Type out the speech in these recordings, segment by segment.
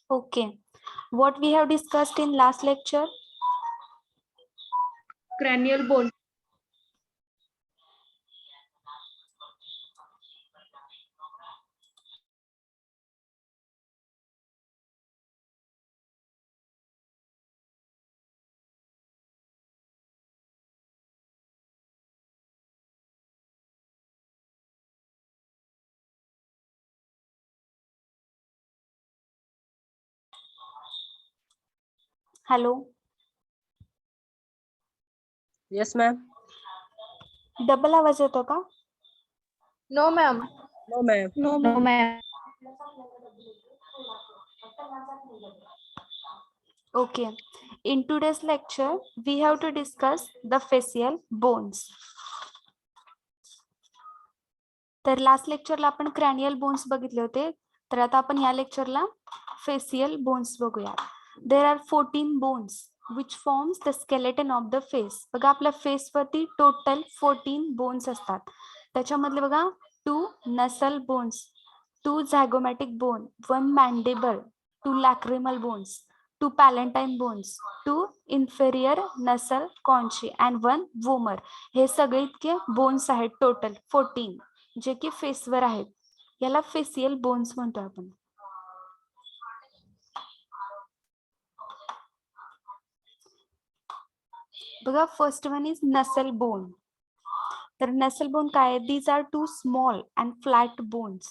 Okay, what we have discussed in last lecture? Cranial bone. Hello. Yes, ma'am. Double आवाज येतो का? No, ma'am. No, ma'am. No, ma'am. Okay, in today's lecture we have to discuss the facial bones. तर last लेक्चरला आपण cranial bones बघितले होते, तर आता आपण या लेक्चरला फेसियल बोन्स बघूया. There are 14 bones which forms the skeleton of the face. बघा आपल्या फेसवरती टोटल 14 बोन्स असतात. त्याच्यामधले बघा 2 nasal bones, 2 zygomatic bone, 1 mandible, 2 lacrimal bones, 2 palatine bones, 2 inferior nasal conchae and 1 vomer. हे सगळे इतके बोन्स आहेत टोटल 14 जे की फेसवर आहेत. याला फेसियल बोन्स म्हणतो आपण. बघा first one is nasal bone. तर नसल बोन काय? These are 2 small and flat bones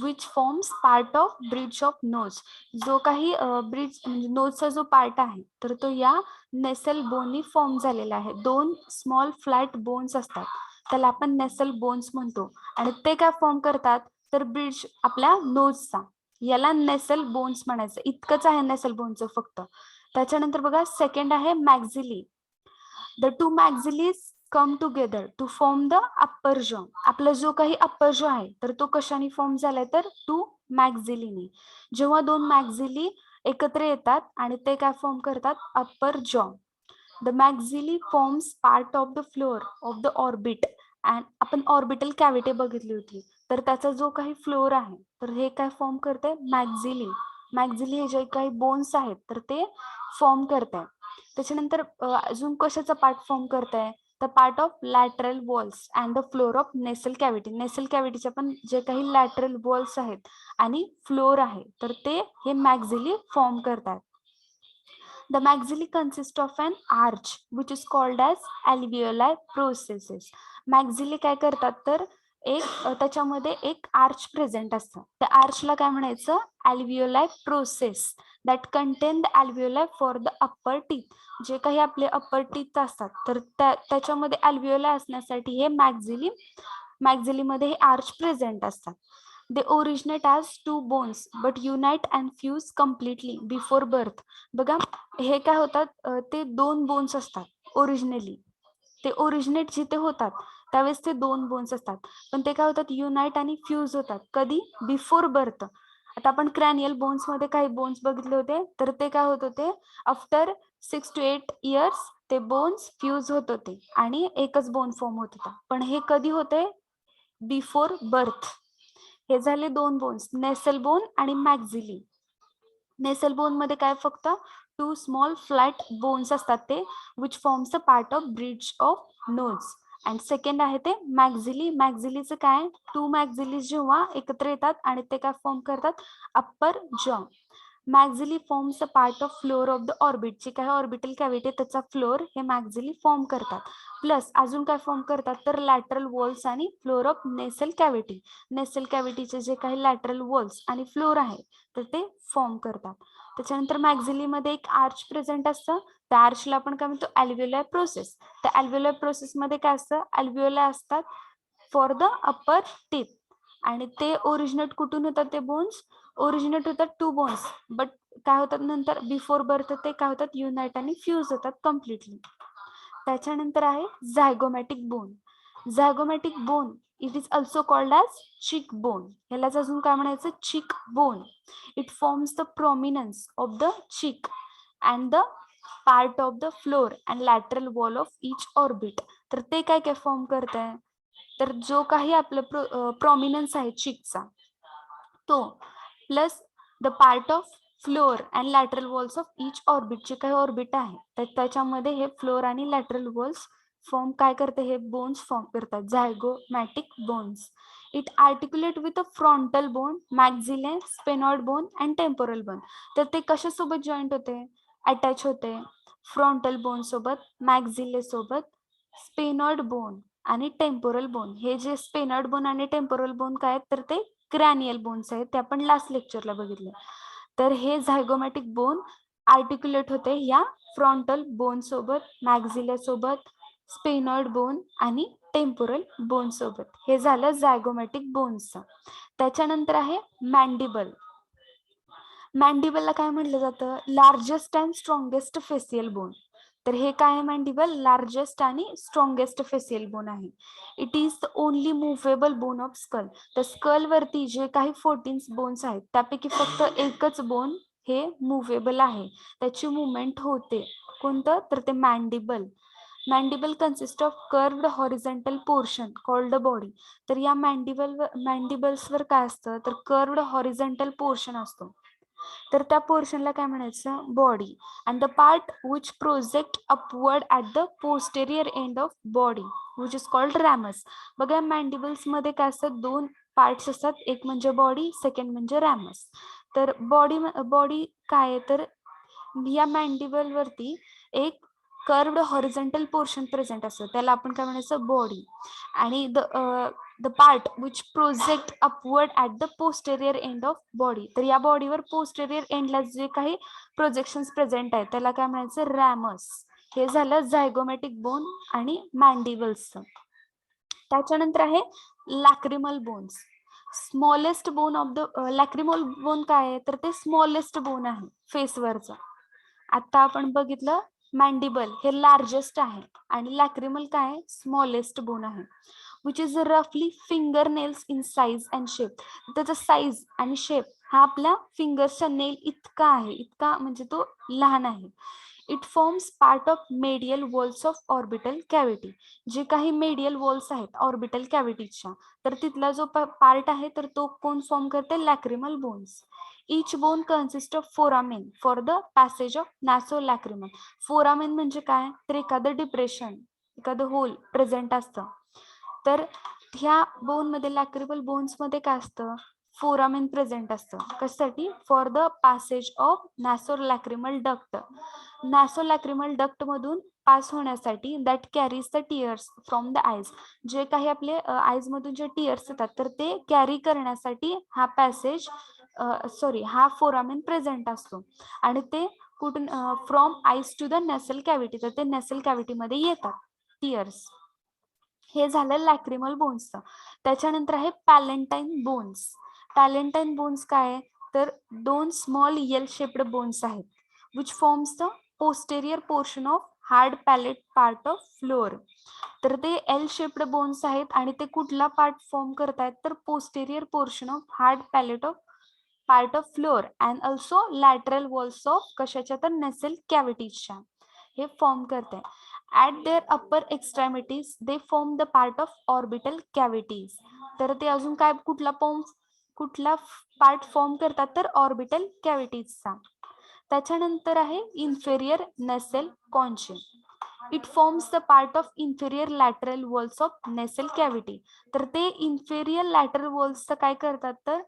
which forms part of bridge of nose. जो काही ब्रिज म्हणजे नोजचा जो पार्ट आहे तर तो या नेसल बोननी फॉर्म झालेला आहे. 2 स्मॉल फ्लॅट बोन्स असतात, त्याला आपण नेसल बोन्स म्हणतो. आणि ते काय फॉर्म करतात तर ब्रिज आपल्या नोजचा, याला नेसल बोन्स म्हणायचं. इतकंच आहे नेसल बोनचं फक्त. त्याच्यानंतर बघा सेकंड आहे maxilla. The 2 maxillae come together to form the upper jaw. आपला जो काही अप्पर जॉ आहे तर तो कशाने फॉर्म झालाय तर 2 मॅक्झिलीने. जेव्हा 2 मॅक्झिली एकत्र येतात आणि ते काय फॉर्म करतात upper jaw. The मॅक्झिली forms part of the floor of the orbit. And आपण ऑर्बिटल कॅव्हिटी बघितली होती, तर त्याचा जो काही फ्लोअर आहे तर हे काय फॉर्म करते मॅक्झिली. मॅक्झिली हे जे काही बोन्स आहेत तर ते फॉर्म करताय. त्याच्यानंतर अजून कशाचा पार्ट फॉर्म करताय तर part of lateral walls and the floor of nasal cavity. Nasal कॅव्हिटीचे पण जे काही लॅटरल वॉल्स आहेत आणि फ्लोअर आहे तर ते हे मॅक्झिली फॉर्म करतात. The maxilla consists of an arch which is called as alveoli processes. Maxilla काय करतात तर एक त्याच्यामध्ये एक आर्च प्रेझेंट असतं. त्या आर्चला काय म्हणायचं alveoli process that contain the alveoli for the upper teeth. जे काही आपले अप्पर टीथ असतात तर त्याच्यामध्ये alveoli असण्यासाठी हे मॅक्झिलीमध्ये हे आर्च प्रेझेंट असतात. They originate as 2 bones but unite and fuse completely before birth. बघा हे काय होतात ते 2 बोन्स असतात ओरिजिनली. ते ओरिजिनेट जिथे होतात त्यावेळेस ते 2 बोन्स असतात, पण ते काय होतात युनाइट आणि फ्यूज होतात कधी बिफोर बर्थ. आता आपण क्रॅनियल बोन्स मध्ये काही बोन्स बघितले होते तर ते काय होत होते आफ्टर 6 to 8 years ते बोन्स फ्यूज होत होते आणि एकच बोन फॉर्म होत होता. पण हे कधी होते बिफोर बर्थ. हे झाले 2 बोन्स नेसल बोन आणि मॅक्झिली. नेसल बोन मध्ये काय फक्त 2 स्मॉल फ्लॅट बोन्स असतात ते which forms a part of bridge of knows. And second आहे ते मॅक्झिली. मॅक्झिलीचं काय 2 मॅक्झिली जेव्हा एकत्र येतात आणि ते काय फॉर्म करतात upper jaw. Maxilla forms a part of floor of the orbit. जे काही ऑर्बिटल कॅव्हिटी त्याचा फ्लोअर हे मॅक्झिली फॉर्म करतात. प्लस अजून काय फॉर्म करतात तर लॅटरल वॉल्स आणि floor of nasal cavity. Nasal कॅव्हिटीचे जे काही लॅटरल वॉल्स आणि फ्लोअर आहे तर ते फॉर्म करतात. त्याच्यानंतर मॅक्झिलीमध्ये एक आर्च प्रेझेंट असतं, त्या आर्चला आपण काय म्हणतो अल्व्हेओलाय प्रोसेस. त्या अल्व्हेओलाय प्रोसेस मध्ये काय असतं अल्व्हेओलाय असतात फॉर द अप्पर टीथ. आणि ते ओरिजिनेट कुठून होतात ते बोन्स ओरिजिनेट होतात 2 बोन्स बट काय होतात नंतर बिफोर बर्थ ते काय होतात युनाइट आणि फ्यूज होतात कम्प्लिटली. त्याच्यानंतर आहे zygomatic bone. Zygomatic bone it is also called as cheek bone. ह्यालाच अजून काय म्हणायचं cheek bone. It forms the prominence of the cheek and the part of the floor and lateral wall of each orbit. तर ते काय काय form करत आहे, तर जो काही आपलं प्रॉमिनन्स आहे चिकचा तो plus the part of floor and lateral walls of each orbit, जे काही ऑर्बिट आहे तर त्याच्यामध्ये हे फ्लोअर आणि लॅटरल वॉल्स फॉर्म काय करते, हे बोन्स फॉर्म करतात, zygomatic bones. It articulate with a frontal bone, maxilla, sphenoid bone and temporal bone. तर ते कशासोबत जॉईंट होते, अटॅच होते फ्रंटल बोन सोबत, मॅक्झिले सोबत, स्पेनॉइड बोन आणि टेम्पोरल बोन. हे जे स्पेनॉइड बोन आणि टेम्पोरल बोन काय आहेत, तर ते क्रॅनियल बोन्स आहेत, ते आपण लास्ट लेक्चरला बघितले. तर हे झायगोमॅटिक बोन आर्टिक्युलेट होते या फ्रंटल बोन सोबत, मॅक्झिले सोबत, स्पेनॉइड बोन आणि टेम्पोरल बोन सोबत. हे झालं झायगोमॅटिक बोन्सचं. त्याच्यानंतर आहे मॅन्डिबल. मॅन्डिबलला काय म्हटलं जातं, largest and strongest facial bone. तर हे काय आहे, मॅन्डिबल लार्जेस्ट आणि स्ट्रॉंगेस्ट फेसियल बोन आहे. It is the only movable bone of skull. तर स्कल वरती जे काही 14 बोन्स आहेत त्यापैकी फक्त एकच बोन हे मुव्हेबल आहे, त्याची मुवमेंट होते. कोणतं, तर ते mandible. Mandible consist of curved horizontal portion called body. तर या मॅन्डिबल्सवर काय असतं, तर कर्व्ड हॉरिझॉन्टल पोर्शन असतो, तर त्या पोर्शनला काय म्हणायचं, body. And the part which project upward at the posterior end of body which is called ramus. बघा मॅन्डिबल्स मध्ये काय असतात, दोन पार्ट्स असतात, एक म्हणजे बॉडी, सेकंड म्हणजे रॅमस. तर बॉडी काय आहे, तर या मॅन्डिबल वरती एक कर्व्ड हॉरिझॉन्टल पोर्शन प्रेझेंट असतं, त्याला आपण काय म्हणायचं, बॉडी. आणि the part which project upward at the posterior end of body. तर या बॉडीवर पोस्टेरियर एंडला जे काही प्रोजेक्शन्स प्रेझेंट आहेत त्याला काय म्हणायचं, रॅमस. हे झालं झायगोमॅटिक बोन आणि मॅन्डिबल्सचं. त्याच्यानंतर आहे lacrimal bones. Smallest bone of the lacrimal bone काय आहे, तर ते स्मॉलेस्ट बोन आहे फेसवरचं. आता आपण बघितलं मॅन्डिबल हे लार्जेस्ट आहे आणि लॅक्रिमल काय आहे, स्मॉलेस्ट बोन आहे, विच इज रफली finger nails in size and shape. त्याचा साईज आणि शेप हा आपल्या फिंगर्सच्या नेल इतका आहे, इतका म्हणजे तो लहान आहे. It forms part of medial walls of orbital cavity. जे काही मेडियल वॉल्स आहेत ऑर्बिटल कॅव्हिटीच्या, तर तिथला जो पार्ट आहे तर तो कोण फॉर्म करते, lacrimal bones. Each bone consist of foramen for the passage of nasolacrimal. Foramen म्हणजे काय, तर एखादं डिप्रेशन, एखादं होल प्रेझेंट असतं. तर ह्या बोन मध्ये, लॅक्रिमल बोन्स मध्ये काय असतं, फोरामेन प्रेझेंट असतं. कशासाठी, for the passage of nasolacrimal duct. Nasolacrimal duct मधून पास होण्यासाठी, that carries the tears from the eyes. जे काही आपले आयज मधून जे टीयर्स येतात तर ते कॅरी करण्यासाठी हा पॅसेज हा फोरामेन प्रेझेंट असतो. आणि ते कुठून, from eyes to the nasal cavity, तर ते नेसल कॅव्हिटी मध्ये येतात टीयर्स. हे झालं लॅक्रिमल बोन्सचं. त्याच्यानंतर आहे पॅलेंटाईन बोन्स. पॅलेंटाईन बोन्स काय आहे, तर दोन स्मॉल एल शेप्ड बोन्स आहेत, which forms the posterior portion of hard palate part of floor. तर ते एल शेप्ड बोन्स आहेत आणि ते कुठला पार्ट फॉर्म करतायत, तर posterior portion of hard palate of part of floor and also lateral walls of कशाच्या, तर नेसल कॅव्हिटीजच्या हे फॉर्म करते. At their upper extremities they form the part of orbital cavities. तर ते अजून काय, कुठला पार्ट फॉर्म करतात, तर ऑर्बिटल कॅव्हिटीजचा. त्याच्यानंतर आहे inferior nasal conchae. It forms the part of inferior lateral walls of nasal cavity. तर ते इन्फेरियर लॅटरल वॉल्सचं काय करतात, तर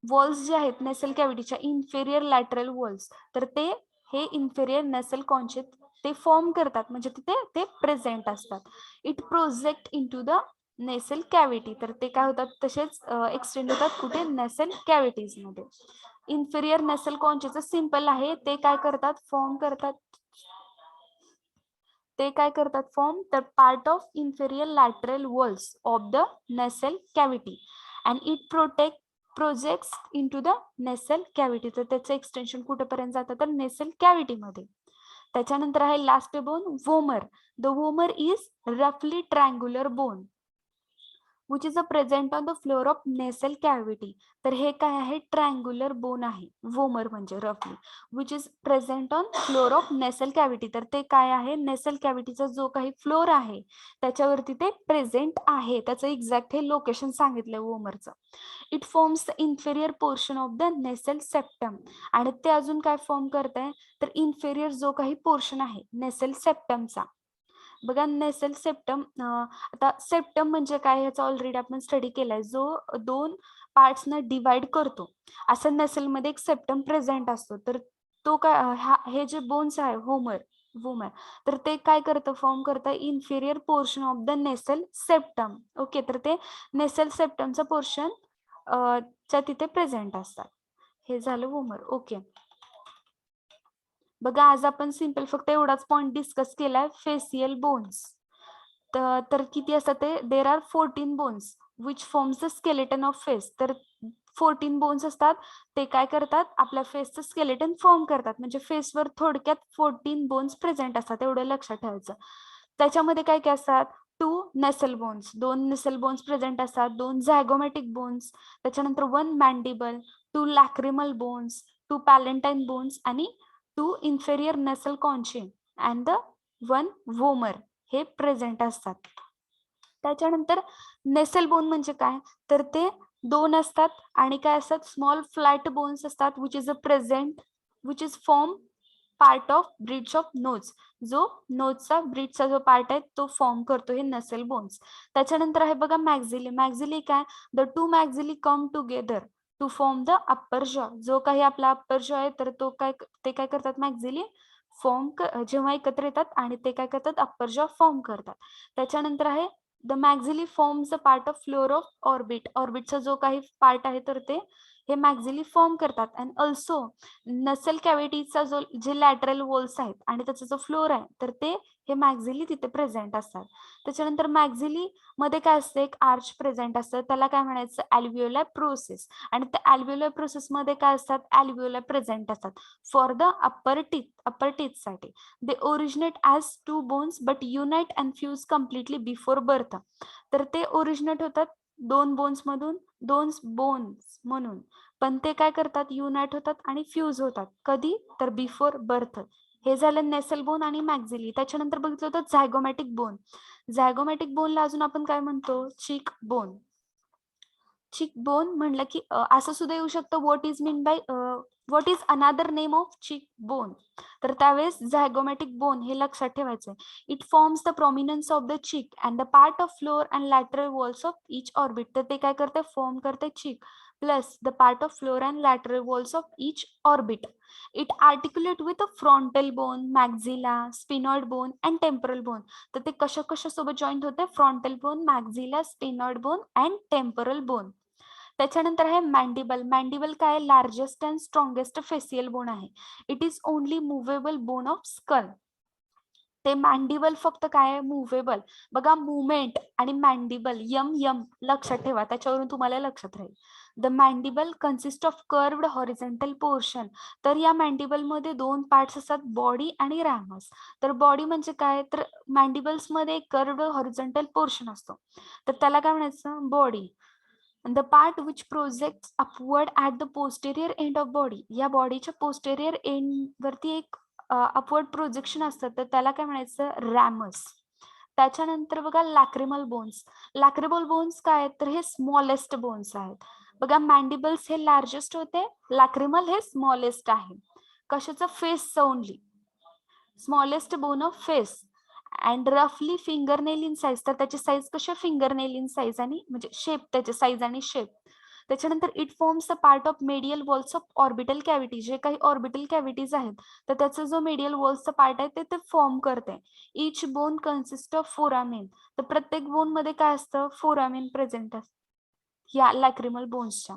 वॉल्स जे आहेत नेसल कॅव्हिटीच्या, इन्फेरियर लॅटरल वॉल्स, तर ते हे इन्फेरियर नेसल कॉन्चे ते फॉर्म करतात, म्हणजे तिथे ते प्रेझेंट असतात. It project into the nasal cavity. तर ते काय होतात, तसेच एक्सटेंड होतात कुठे, नेसल कॅव्हिटीज मध्ये. इन्फेरियर नेसल कॉन्चेचं सिंपल आहे, ते काय करतात, फॉर्म करतात, form the part of inferior lateral walls of the nasal cavity and it projects into the nasal cavity. तर त्याचं एक्सटेन्शन कुठेपर्यंत जातं, तर नेसल कॅव्हिटी मध्ये. त्याच्यानंतर आहे last bone, vomer. The vomer is रफली triangular bone which is a present on the floor of nasal cavity. तर हे काय आहे, ट्रायंग्युलर बोन आहे, वोमर म्हणजे रफली, which is present on floor of nasal cavity. तर ते काय आहे, नेसल कॅव्हिटीचा जो काही फ्लोअर आहे त्याच्यावरती ते प्रेझेंट आहे. त्याचं एक्झॅक्ट हे लोकेशन सांगितलंय वोमरचं. It forms the inferior portion of the nasal septum. आणि ते अजून काय फॉर्म करत आहे, तर इन्फेरियर जो काही पोर्शन आहे नेसल सेप्टमचा. बघा नेसल सेप्टम, आता सेप्टम म्हणजे काय ह्याचा ऑलरेडी आपण स्टडी केलाय, जो दोन पार्ट्सना डिवाइड करतो. असं नेसलमध्ये एक सेप्टम प्रेझेंट असतो. तर तो काय, हे जे बोन्स आहे वोमर, तर ते काय करतं, फॉर्म करतं inferior portion of the nasal septum. Okay, तर ते नेसल सेप्टमचं पोर्शन च्या तिथे प्रेझेंट असतात. हे झालं वोमर. ओके, बघा आज आपण सिंपल फक्त एवढाच पॉइंट डिस्कस केलाय, फेसियल बोन्स. तर किती असतात ते, there are 14 bones which forms the skeleton of face. तर 14 बोन्स असतात, ते काय करतात, आपल्या फेसचं स्केलेटन फॉर्म करतात. म्हणजे फेसवर थोडक्यात 14 बोन्स प्रेझेंट असतात, एवढं लक्षात ठेवायचं. त्याच्यामध्ये काय काय असतात, 2 नेसल बोन्स, 2 नेसल बोन्स प्रेझेंट असतात, 2 झॅगोमॅटिक बोन्स, त्याच्यानंतर 1 mandible, 2 lacrimal bones, 2 palatine bones आणि 2 इन्फेरियर नेसल कॉन्चिन अँड द 1 वोमर हे प्रेझेंट असतात. त्याच्यानंतर नेसल बोन म्हणजे काय, तर ते 2 असतात आणि काय असतात, स्मॉल फ्लॅट बोन्स असतात which is a present, which is form part of bridge of nose. जो नोजचा ब्रिजचा जो पार्ट आहे तो फॉर्म करतो हे नसेल बोन्स. त्याच्यानंतर आहे बघा मॅक्झिली. मॅक्झिली काय, the 2 maxillae come together to form the upper jaw. जो काही आपला अप्पर जॉ आहे तर तो काय, ते काय करतात, मॅक्झिली फॉर्म जेव्हा एकत्र येतात आणि ते काय करतात, अप्पर जॉ फॉर्म करतात. त्याच्यानंतर आहे the मॅक्झिली forms a part of floor of orbit. ऑर्बिटचा जो काही पार्ट आहे तर ते हे मॅक्झिली फॉर्म करतात. अँड ऑल्सो नसल कॅव्हिटीचा जो जे लॅटरल वॉल्स आहेत आणि त्याचा जो फ्लोअर आहे तर ते हे मॅक्झिली तिथे प्रेझेंट असतात. त्याच्यानंतर मॅक्झिली मध्ये काय असतं, एक आर्च प्रेझेंट असतं, त्याला काय म्हणायचं, अल्व्हिओलार प्रोसेस. आणि त्या अल्व्हिओलार प्रोसेस मध्ये काय असतात, अल्व्हिओला प्रेझेंट असतात फॉर द अप्पर टीथ साठी. They originate as 2 bones but unite and fuse completely before birth. तर ते ओरिजिनेट होतात 2 बोन्स मधून, 2 बोन्स म्हणून, पण ते काय करतात, युनाइट होतात आणि फ्यूज होतात कधी, तर बिफोर बर्थ. हे झालं नेसल बोन आणि मॅक्झिली. त्याच्यानंतर बघितलं होतं झायगोमॅटिक बोन. झायगोमॅटिक बोनला अजून आपण काय म्हणतो, चिक बोन. चिक बोन म्हणलं की असं सुद्धा येऊ शकतं, what is mean by, what is another name of cheek bone. तर त्यावेळेस झायगोमॅटिक बोन हे लक्षात ठेवायचं. It forms the prominence of the cheek and the part of floor and lateral walls of each orbit. तर ते काय करते, form करते cheek plus the part of floor and lateral walls of each orbit. It articulate with frontal bone, maxilla, sphenoid bone and temporal bone. तर ते कशा सोबत joint होते, frontal bone, maxilla, sphenoid bone and temporal bone. त्याच्यानंतर आहे mandible. Mandible काय, largest and strongest facial bone आहे. It is only movable bone of skull. ते मॅन्डिबल फक्त काय आहे, मुव्हेबल. बघा मुवमेंट आणि मॅन्डिबल, यम यम लक्षात ठेवा, त्याच्यावरून तुम्हाला लक्षात राहील. The mandible consist of curved horizontal portion. तर या मॅन्डिबल मध्ये 2 पार्ट्स असतात, बॉडी आणि रॅमस. तर बॉडी म्हणजे काय, तर मॅन्डिबल्स मध्ये कर्व्ड हॉरिझॉन्टल पोर्शन असतो, तर त्याला काय म्हणायचं, body. The part which project upward at the posterior end of body. या बॉडीच्या पोस्टेरियर एंड वरती एक अपवर्ड प्रोजेक्शन असतं, तर त्याला काय म्हणायचं, रॅमस. त्याच्यानंतर बघा लॅक्रिमल बोन्स. लॅक्रिमल बोन्स काय आहेत, तर हे स्मॉलेस्ट बोन्स आहेत. बघा मॅन्डिबल्स हे लार्जेस्ट होते, लॅक्रिमल हे स्मॉलेस्ट आहे. कशाचं, फेसचं only, smallest bone of face and रफली फिंगरनेल इन साईज. तर त्याची साईज कशी, फिंगरनेल इन साईज आणि म्हणजे शेप, त्याचे साईज आणि शेप. त्याच्यानंतर it forms the part of medial walls of orbital cavity. जे काही ऑर्बिटल कॅव्हिटीज आहेत तर त्याचा जो मेडियल वॉल्सचा पार्ट आहे ते फॉर्म करते. इच बोन कन्सिस्ट ऑफ फोरामेन. तर प्रत्येक बोन मध्ये काय असतं, फोरामेन प्रेझेंट असतं या लॅक्रिमल बोन्सच्या.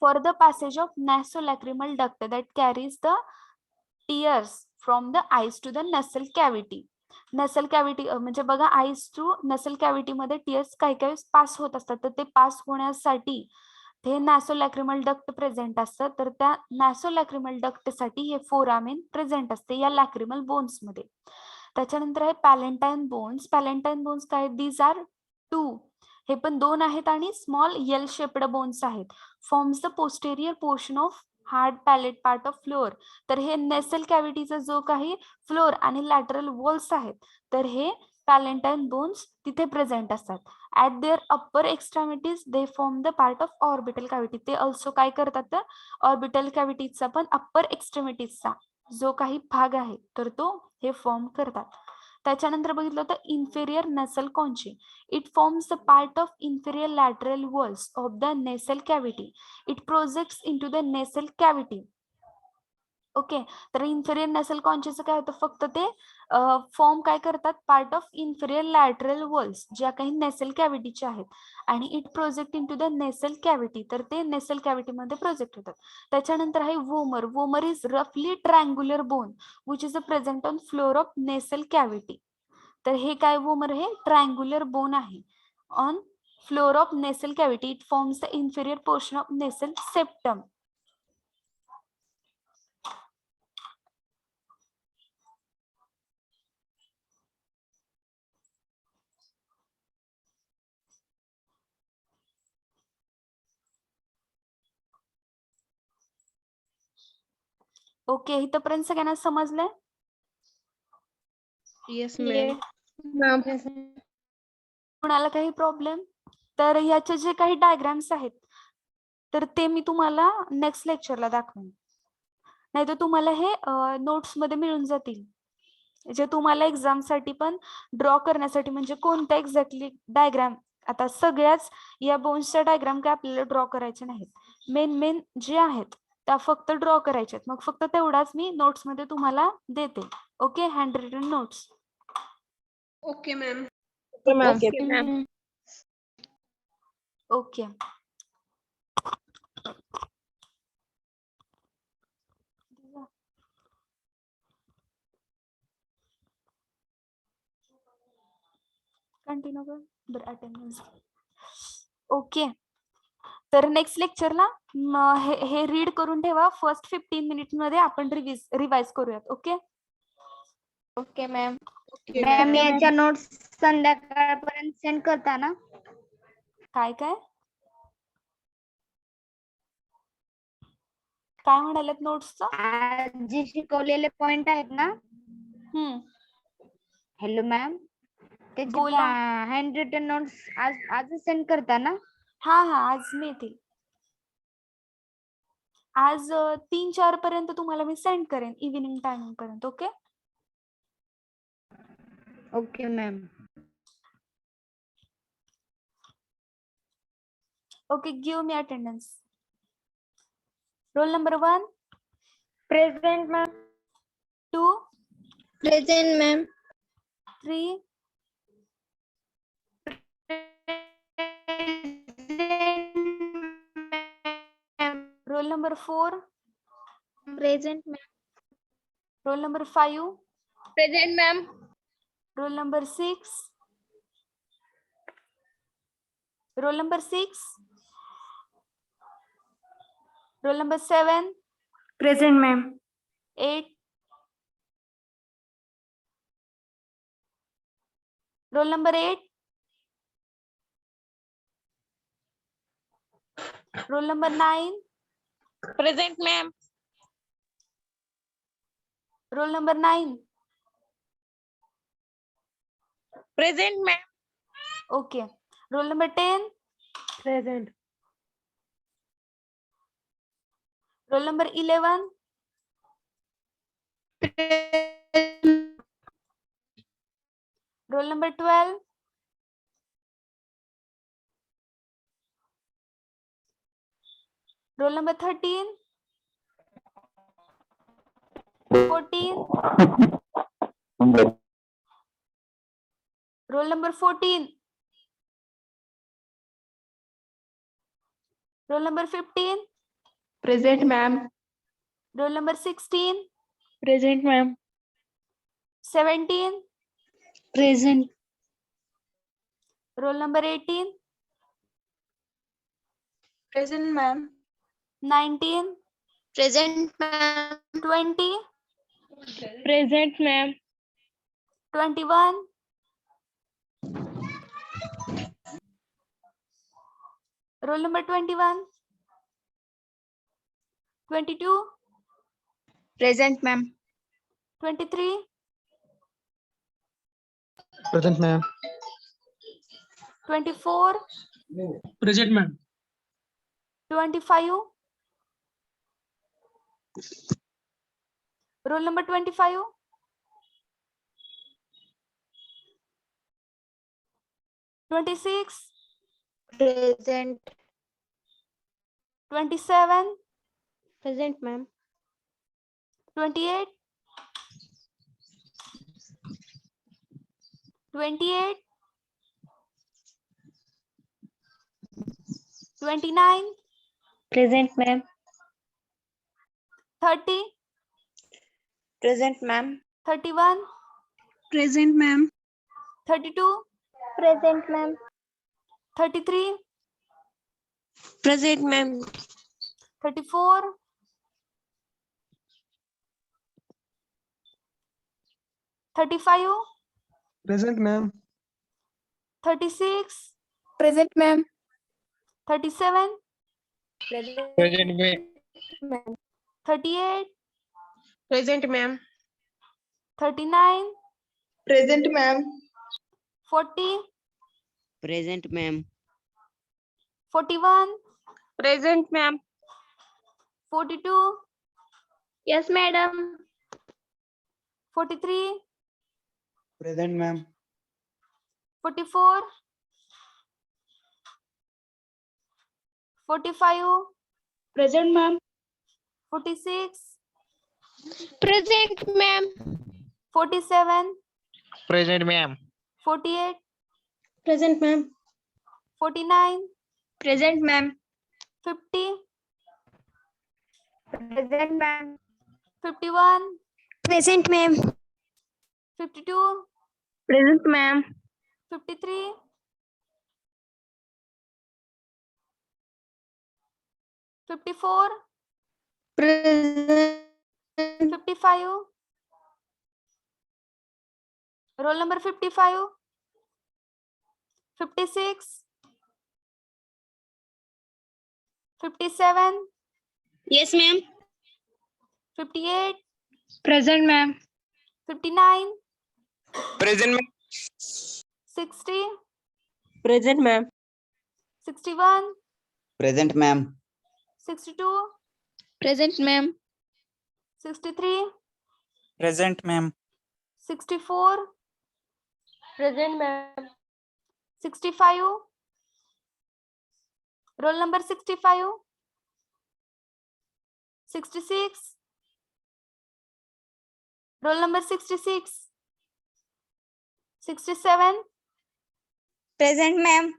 For the passage of nasolacrimal duct that carries the tears from the eyes to the nasal cavity. Nasal cavity म्हणजे बघा, आईज टू नसल कॅव्हिटी मध्ये टीयर्स काही काही पास होत असतात, तर ते पास होण्यासाठी हे नॅसोलॅक्रिमल डक्ट प्रेझेंट असतं. तर त्या नॅसोलॅक्रिमल डक्ट साठी हे फोरामेन प्रेझेंट असते या लॅक्रिमल बोन्स मध्ये. त्याच्यानंतर आहे पॅलेंटाईन बोन्स. पॅलेंटाईन बोन्स काय, दीज आर 2. हे पण 2 आहेत आणि स्मॉल एल शेप्ड बोन्स आहेत. Forms the posterior portion of hard palate part of floor. तर हे नेसल कॅव्हिटीचा जो काही फ्लोअर आणि लॅटरल वॉल्स आहेत, तर हे पॅलेंटाईन बोन्स तिथे प्रेझेंट असतात. At their upper extremities they form the part of orbital cavity. ते ऑल्सो काय करतात, तर ऑर्बिटल कॅव्हिटीचा पण अप्पर एक्स्ट्रीमिटीजचा जो काही भाग आहे तर तो हे फॉर्म करतात. त्याच्यानंतर बघितलं तर inferior nasal conchae. It forms the part of inferior lateral walls of the nasal cavity. It projects into the nasal cavity. Okay, तर इन्फेरियर नेसल कॉन्चीचं काय होतं, फक्त ते फॉर्म काय करतात, part of inferior lateral walls ज्या काही नेसल कॅव्हिटीचे आहेत, आणि it project into the nasal cavity. तर ते नेसल कॅव्हिटीमध्ये प्रोजेक्ट होतात. त्याच्यानंतर आहे वोमर. वोमर इज रफली triangular bone which is a present on floor of nasal cavity. तर हे काय वोमर, हे ट्रायंग्युलर बोन आहे on floor of nasal cavity. It forms the inferior portion of nasal septum. Okay, इथपर्यंत सगळ्यांना समजलंय? Yes, ma'am. Ma'am. कुणाला काही problem? तर याचे जे काही डायग्राम्स आहेत तर ते मी तुम्हाला नेक्स्ट लेक्चरला दाखवेन, नाही तर तुम्हाला हे नोट्स मध्ये मिळून जातील, जे तुम्हाला एक्झाम साठी पण ड्रॉ करण्यासाठी. म्हणजे कोणत्या एक्झॅक्टली डायग्राम, आता सगळ्याच या बोन्सच्या डायग्राम काय आपल्याला ड्रॉ करायचे नाहीत. मेन जे आहेत त्या फक्त ड्रॉ करायच्यात. मग फक्त तेवढाच मी नोट्स मध्ये तुम्हाला देते. Okay, hand written notes. Okay, ma'am. Okay, ma'am. Okay, ma'am. Okay, continue कर. बरं, अटेंडन्स. ओके, तर नेक्स्ट लेक्चरला हे रीड करून ठेवा. फर्स्ट 15 मिनिट मध्ये आपण रिवाइज करूयात. Okay, Okay, ma'am. Okay, ma'am ma'am. याच्या नोट्स संध्याकाळपर्यंत सेंड करता ना? काय काय काय म्हणाल्यात नोट्सचं? आज जे शिकवलेले पॉइंट आहेत ना, हॅलो मॅम, त्याचे बोला. हँड रिटन नोट्स आज सेंड करता ना? हा हा, आज मिळतील. आज 3-4 पर्यंत तुम्हाला मी सेंड करेन, इव्हिनिंग टायमिंग पर्यंत. Okay, okay ma'am. Okay, give me attendance. Roll number 1, present ma'am. 2, present ma'am. 3, roll number 4, present ma'am. Roll number 5, present ma'am. Roll number 6, roll number 6, roll number 7, present ma'am. 8, roll number 8, roll number 9, present ma'am. Roll number 9. Present ma'am. Okay, roll number 10, Present. Roll number 11, roll number 12, roll number 13, 14, roll number 14, roll number 15, present ma'am. Roll number 16, present ma'am. 17, present. Roll number 18, present ma'am. 19, present ma'am. 20, present ma'am. 21, Roll number 21. 22. Present, ma'am. 23. Present, ma'am. 24. Present, ma'am. 25. Roll number 25. 26. Present. 27. Present, ma'am. 28. 28. 29. Present, ma'am. 30. Present, ma'am. 31. Present, ma'am. 32. Present, ma'am. 33. Present, ma'am. 34. 35. Present, ma'am. 36. Present, ma'am. 37. Present, ma'am. 38. Present, ma'am. 39. Present, ma'am. 40. Present, ma'am. 41. Present, ma'am. 42. Yes, madam. 43. Present, ma'am. 44. 45. Present, ma'am. 46. Present, ma'am. 47. Present, ma'am. 48. Present, ma'am. 49. Present, ma'am. 50. Present, ma'am. 51. Present, ma'am. 52. Present, ma'am. 53. 54. Present. 55. Roll number 55. 56. 57. Yes, ma'am. 58. Present, ma'am. 59. Present, ma'am. 60. Present, ma'am. 61. Present, ma'am. 62. Present, ma'am. 63. Present, ma'am. 64. Present, ma'am. 65. Roll number 65. 66. Roll number 66. 67. Present, ma'am.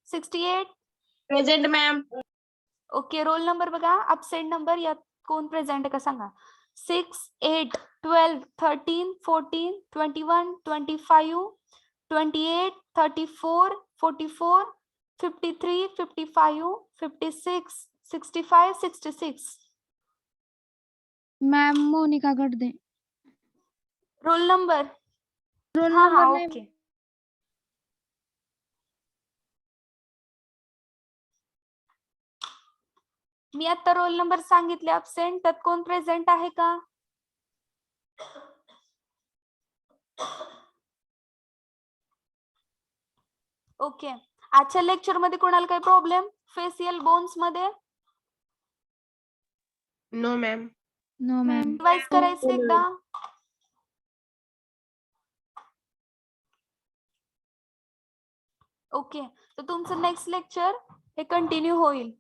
68. Present, ma'am. Okay roll number बघा absent number यात कोण present आहे का सांगा 6 8 12 13 14 21 25 28 34 44 53 55 56 65 66 ma'am Monika Gadade. Roll number roll हाँ हाँ number नाही. Okay मी आता रोल नंबर सांगितले अबसेंट त्यात कोण प्रेझेंट आहे का ओके आजच्या लेक्चर मध्ये कोणाला काही प्रॉब्लेम फेशियल बोन्स मध्ये No, ma'am. No ma'am. Revise करायचं एकदा ओके तर तुमचं नेक्स्ट लेक्चर हे कंटिन्यू होईल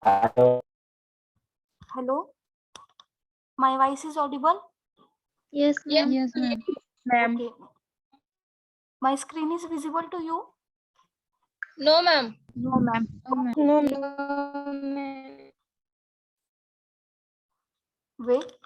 Hello, my voice is audible? Yes, ma'am. Yes, ma'am. Ma'am. Okay. My screen is visible to you? No, ma'am. No, ma'am. No, ma'am. No, ma'am. Wait.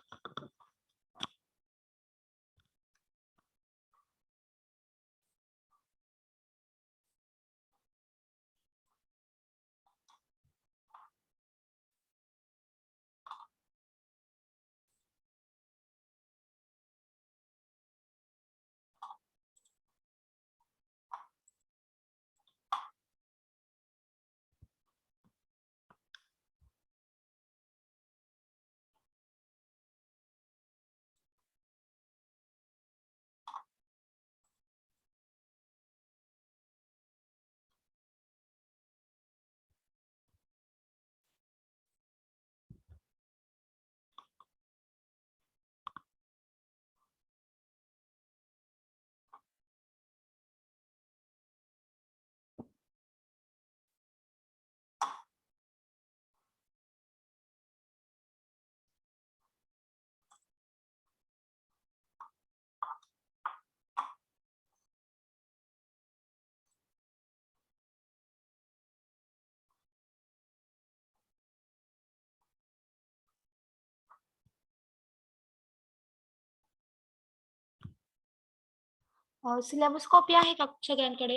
Syllabus copy आहे का सगळ्यांकडे?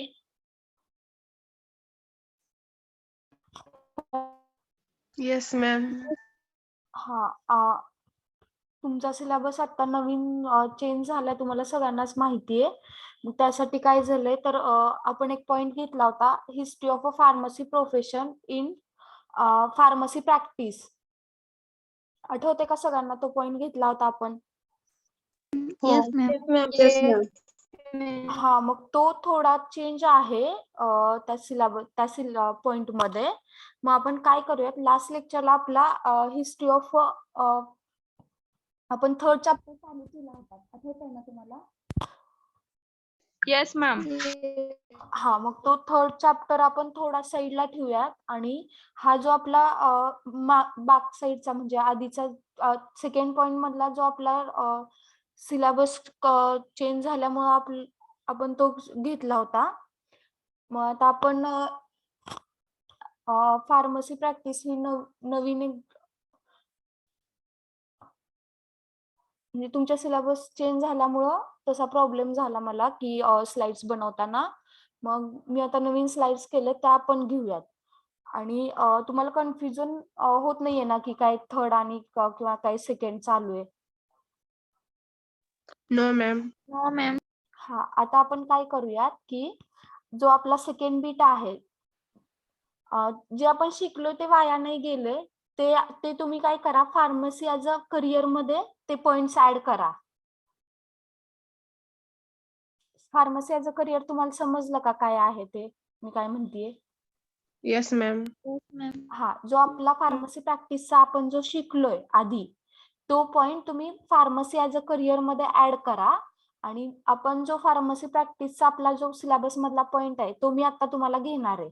Yes, ma'am. हा. तुमचा syllabus आता नवीन change झालाय, तुम्हाला सगळ्यांनाच माहिती आहे. मग त्यासाठी काय झालंय तर आपण एक पॉइंट घेतला होता, history of a pharmacy profession in pharmacy practice. आठवते का सगळ्यांना तो पॉइंट घेतला होता आपण? Yes, ma'am. Yes, ma'am. Yes, ma'am. हा, मग तो थोडा चेंज आहे त्या पॉइंट मध्ये. मग आपण काय करूयात, लास्ट लेक्चरला आपला हिस्ट्री ऑफ आपण थर्ड चॅप्टर चालू केला होता, आठवतंय ना तुम्हाला? Yes, ma'am. हा, मग तो थर्ड चॅप्टर आपण थोडा साईडला ठेवूयात आणि हा जो आपला बॅक साईडचा म्हणजे आधीचा सेकंड पॉइंट मधला जो आपला सिलेबस चेंज झाल्यामुळे आपण तो घेतला होता. मग आता आपण फार्मसी प्रॅक्टिस ही नवीन म्हणजे तुमच्या सिलेबस चेंज झाल्यामुळं तसा प्रॉब्लेम झाला मला की स्लाइड्स बनवताना. मग मी आता नवीन स्लाइड्स केले, त्या आपण घेऊयात. आणि तुम्हाला कन्फ्युजन होत नाहीये ना की काय थर्ड आणि किंवा काय सेकंड चालू आहे? No, ma'am. No, ma'am. हा, आता आपण काय करूयात की जो आपला सेकंड बीट आहे, जे आपण शिकलो ते वाया नाही गेले, ते तुम्ही काय करा, फार्मसी ॲज अ करिअर मध्ये ते पॉइंट्स ऍड करा. फार्मसी ॲज अ करिअर तुम्हाला समजलं का काय आहे ते मी काय म्हणतेय? Yes, ma'am. Yes, ma'am. हा, जो आपला फार्मसी प्रॅक्टिसचा आपण जो शिकलोय आधी, तो पॉइंट तुम्ही फार्मसी ॲज अ करिअर मध्ये ऍड करा. आणि आपण जो फार्मसी प्रॅक्टिसचा आपला जो सिलेबस मधला पॉइंट आहे, तो मी आता तुम्हाला घेणार आहे.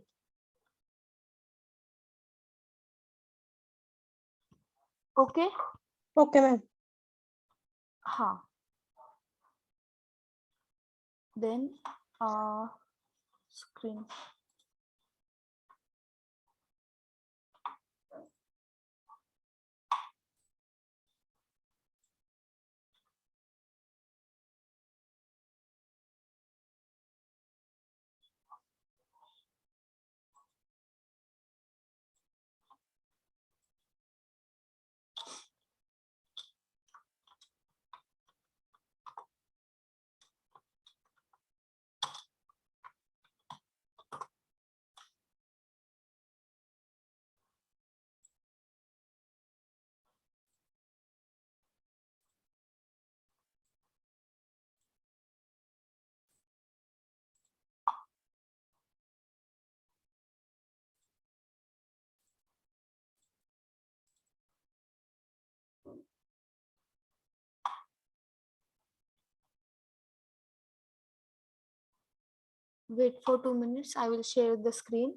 ओके. Okay, ma'am. हा, then screen. Wait for 2 minutes. I will share the screen.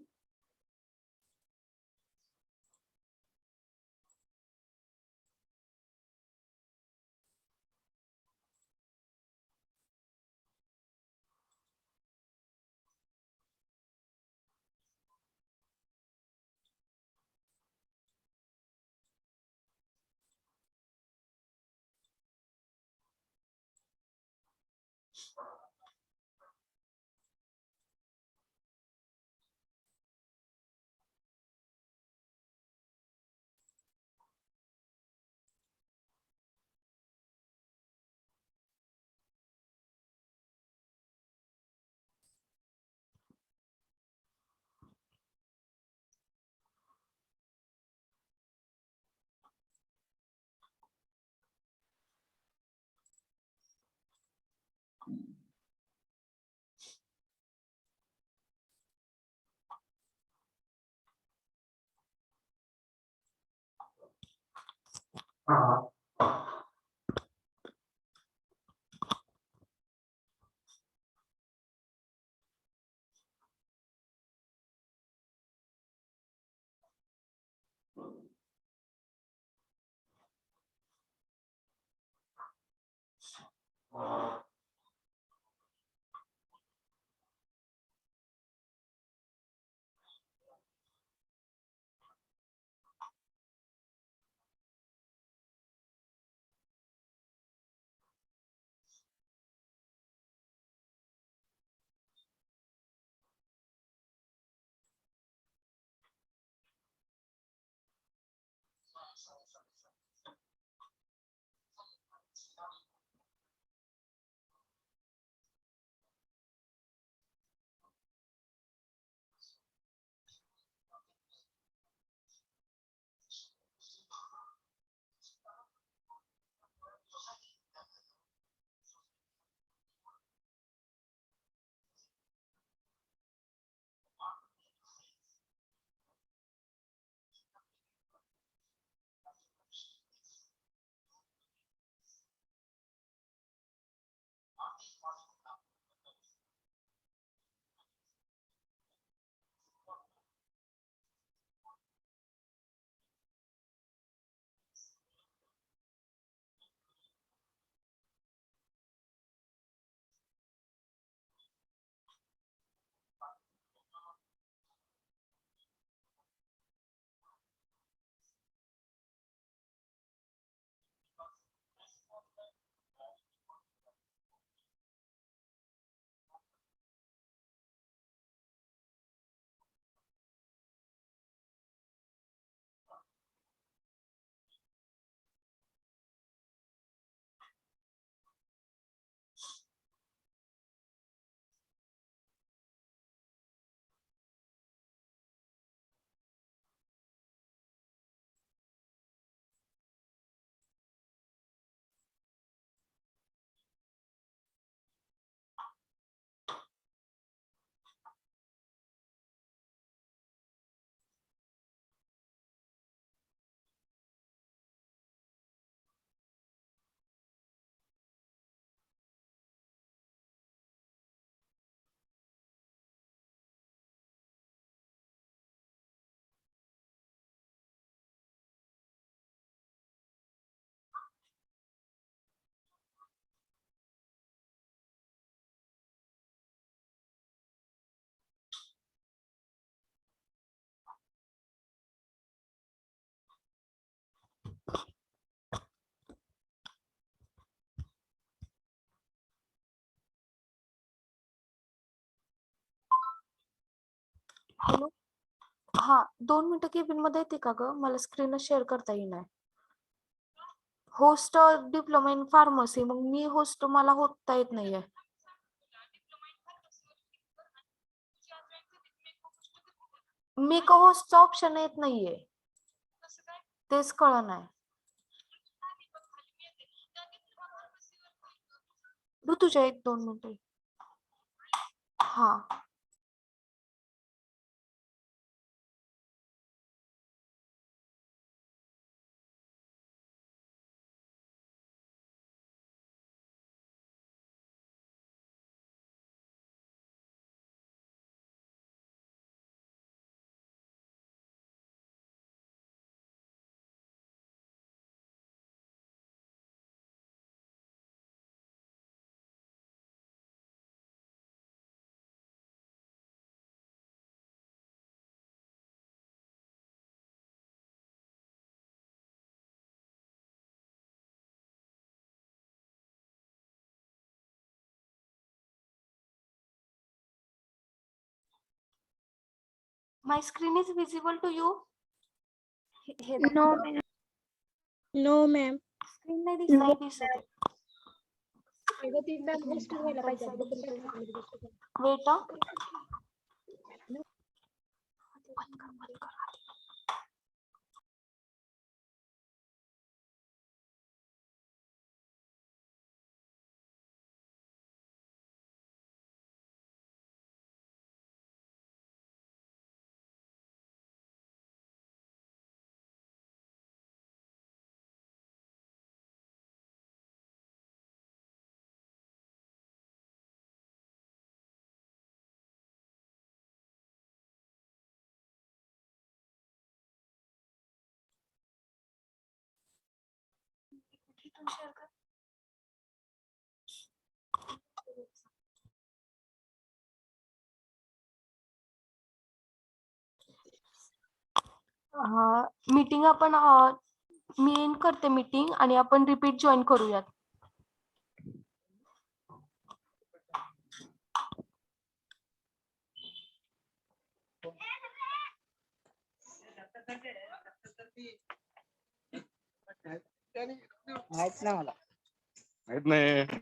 Hello. हा, 2 मिनिटं केबिन मध्ये येते का ग? मला स्क्रीन शेअर करता येईना. होस्ट डिप्लोमा इन फार्मसी, मग मी होस्ट मला होता येत नाहीये. मेक होस्टचा ऑप्शन येत नाहीये, तेच कळ नाही. ऋतुजा 1-2 मिनिटं. हा. My screen is visible to you? No, ma'am. No, ma'am. Screen नाही दिसत नाही दिसत वेट मीटिंग आपण मी एंड करते मीटिंग आणि आपण रिपीट जॉईन करूयात. माहित नाही मला. माहित नाही.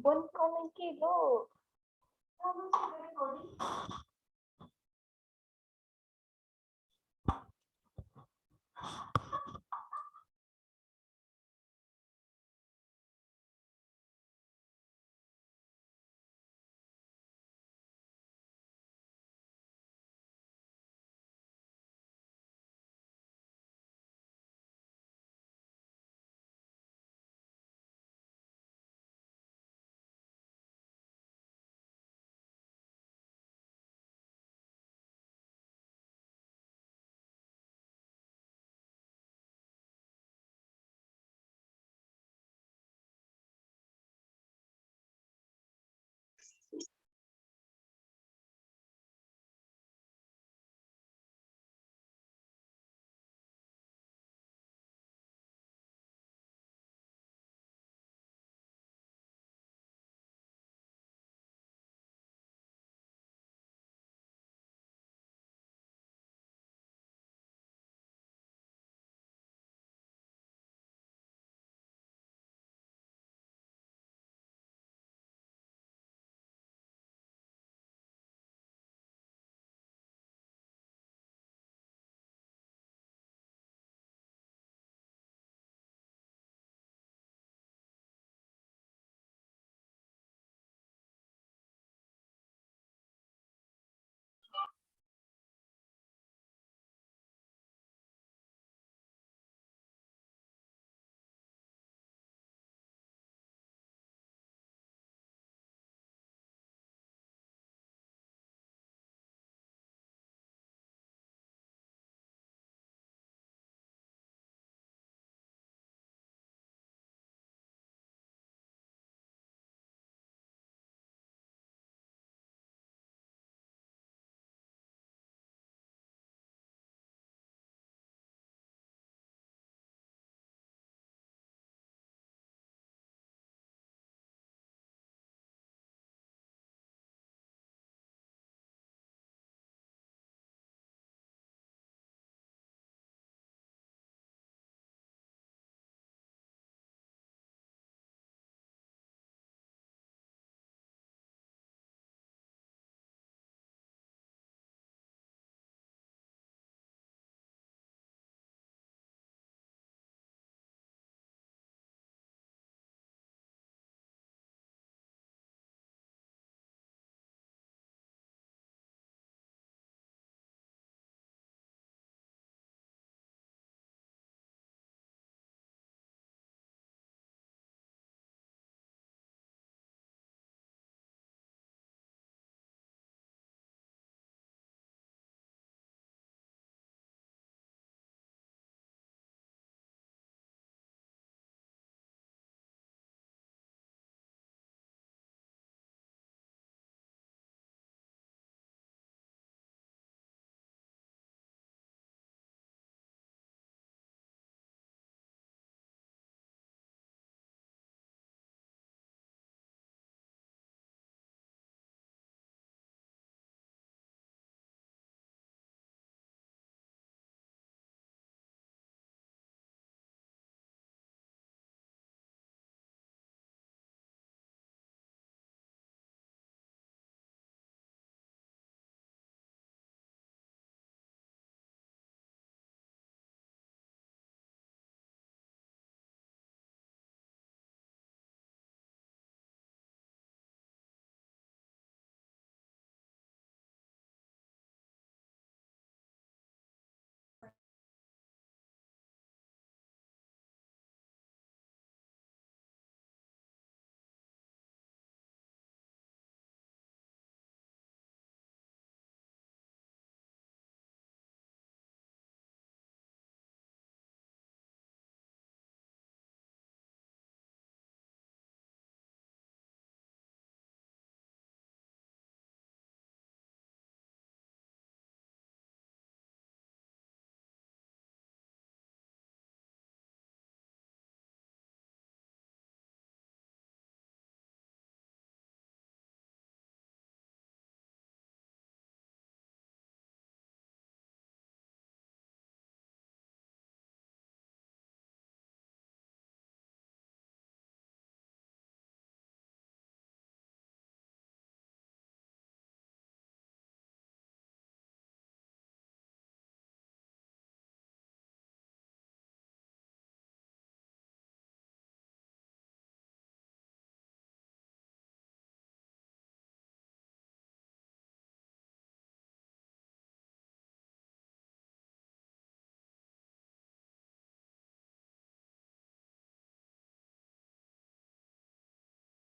बंद का नाही केलं.